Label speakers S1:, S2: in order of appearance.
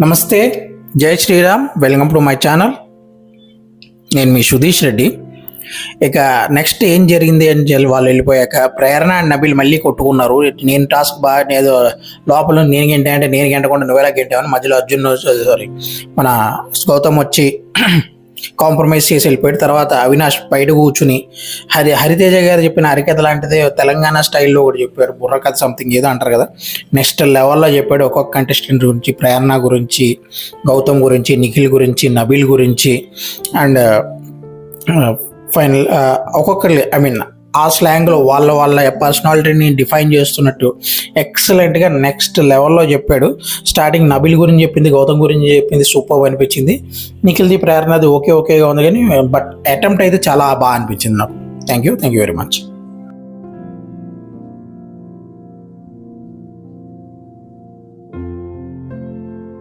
S1: నమస్తే, జై Shriram. Welcome to my channel. నేను మీ సుధీష్ రెడ్డి. ఇక నెక్స్ట్ ఏం జరిగింది అని చెప్పి వాళ్ళు వెళ్ళిపోయాక ప్రేరణ అండ్ నబీల్ మళ్ళీ కొట్టుకున్నారు. నేను టాస్క్ బాగా ఏదో లోపల నేను గంటే అంటే నేను గంటకుండా నువ్వెలా గంటావని మధ్యలో అర్జున్ సారీ మన గౌతమ్ వచ్చి కాంప్రమైజ్ చేసి వెళ్ళిపోయాడు. తర్వాత అవినాష్ బయట కూర్చుని హరితేజ గారు చెప్పిన హరికథ లాంటిది తెలంగాణ స్టైల్లో ఒకటి చెప్పారు, బుర్రకథ సంథింగ్ ఏదో అంటారు కదా, నెక్స్ట్ లెవెల్లో చెప్పాడు. ఒక్కొక్క కంటెస్టెంట్ గురించి, ప్రేరణ గురించి, గౌతమ్ గురించి, నిఖిల్ గురించి, నబీల్ గురించి అండ్ ఫైనల్ ఒక్కొక్కరి ఆ స్లాంగ్లో వాళ్ళ పర్సనాలిటీని డిఫైన్ చేస్తున్నట్టు ఎక్సలెంట్గా నెక్స్ట్ లెవెల్లో చెప్పాడు. స్టార్టింగ్ నబీల్ గురించి చెప్పింది, గౌతమ్ గురించి చెప్పింది సూపర్ అనిపించింది. నిఖిల్ది, ప్రేరణది ఓకేగా ఉంది కానీ బట్ అటెంప్ట్ అయితే చాలా బాగా అనిపించింది నాకు. Thank you very much.